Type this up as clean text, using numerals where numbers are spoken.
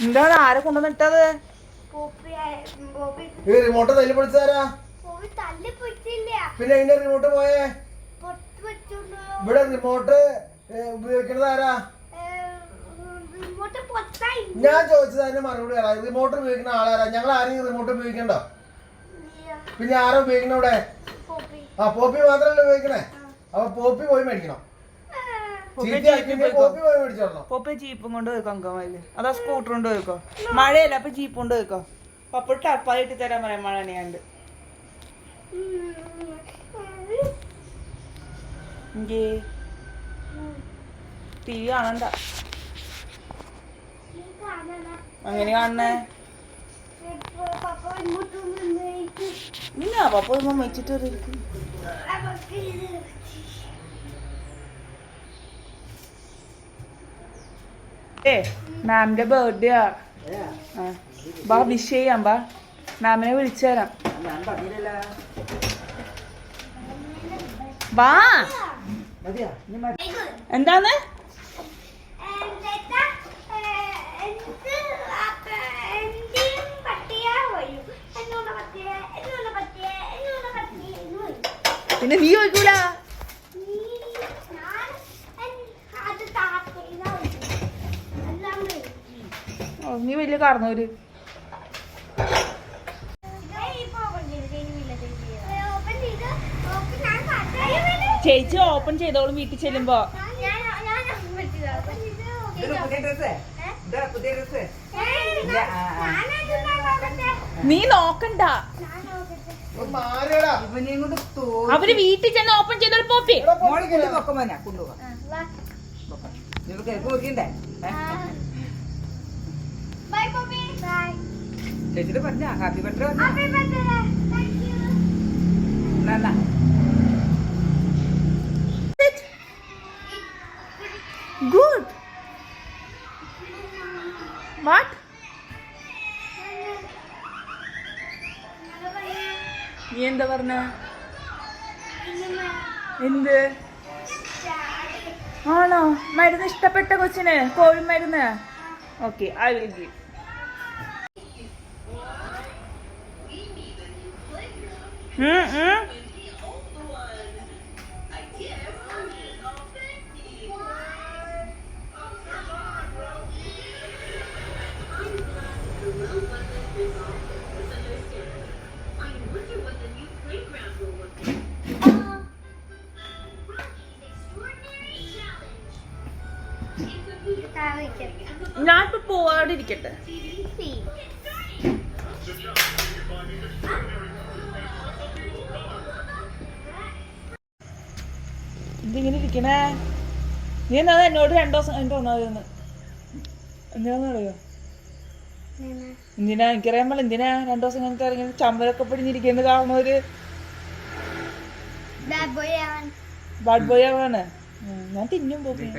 എന്താണ് ആരെ കൊണ്ടുവന്നിട്ടത്? റിമോട്ട് തല്ലി പൊളിച്ചാരാ? പിന്നെ അതിന്റെ റിമോട്ട് പോയേ? ഇവിടെ റിമോട്ട് ഉപയോഗിക്കുന്നത് ആരാ? ഞാൻ ചോദിച്ചത് അതിന് മറുപടി ആരാ? റിമോട്ട് ഉപയോഗിക്കുന്ന ആളാരാ? ഞങ്ങൾ ആരെയും റിമോട്ട് ഉപയോഗിക്കണ്ടോ? പിന്നെ ആരാ ഉപയോഗിക്കണ ഇവിടെ? ആ പോപ്പി മാത്രമല്ല ഉപയോഗിക്കണേ. അപ്പൊ പോപ്പി പോയി മേടിക്കണം. പോപ്പി ജീപ്പും കൊണ്ട് പോയിക്കോ അങ്കമാലില്. അതാ സ്കൂട്ടർ കൊണ്ട് പോയിക്കോ. മഴയല്ല അപ്പൊ ജീപ്പ് കൊണ്ട് പോയിക്കോ. പപ്പ ടപ്പായിട്ട് തരാൻ പറയാം മഴ അണിയാണ്ട്. ടി വി കാണണ്ട. അങ്ങനെ കാണണേ നിന്നാ പപ്പ വെച്ചിട്ട് മാമിന്റെ ബർത്ത്ഡേ ബാ വിഷ് ചെയ്യാം. ബാ മാമിനെ വിളിച്ചു തരാം. വാ എന്താണ് പിന്നെ നീ ചോദിക്കൂല. നീ വലിയ കാരണവര്. ചേച്ചി ഓപ്പൺ ചെയ്തോളും വീട്ടിൽ ചെല്ലുമ്പോ. നീ നോക്കണ്ട. അവര് വീട്ടിൽ ചെന്ന് ഓപ്പൺ ചെയ്തോളൂ. പോപ്പി ചേച്ചിട്ട് പറഞ്ഞ ഹാപ്പി ബർത്ത്ഡേ ഗുഡ്. വാട്ട്? നീ എന്താ പറഞ്ഞ? എന്ത് ആണോ? മരുന്ന് ഇഷ്ടപ്പെട്ട കൊച്ചിന്? കോഴി മരുന്ന്? Okay, I will give. ഞാനിപ്പോ പോവാതിരിക്കട്ടെ. ഇതിങ്ങനെ ഇരിക്കണേ. നീ എന്നാ എന്നോട് 2 ദിവസം കഴിഞ്ഞിട്ട് വന്നാന്ന്. എന്തിനാന്ന് അറിയോ? എന്തിനാ എനിക്കറിയാൻ പാടില്ല. എന്തിനാ 2 ദിവസം കഴിഞ്ഞിട്ട് ഇറങ്ങി ചമ്മലൊക്കെ പിടിഞ്ഞിരിക്കുന്നത് കാണുന്നവര്? Bad boy ആവാണ്. ഞാൻ തിന്നും പോയി.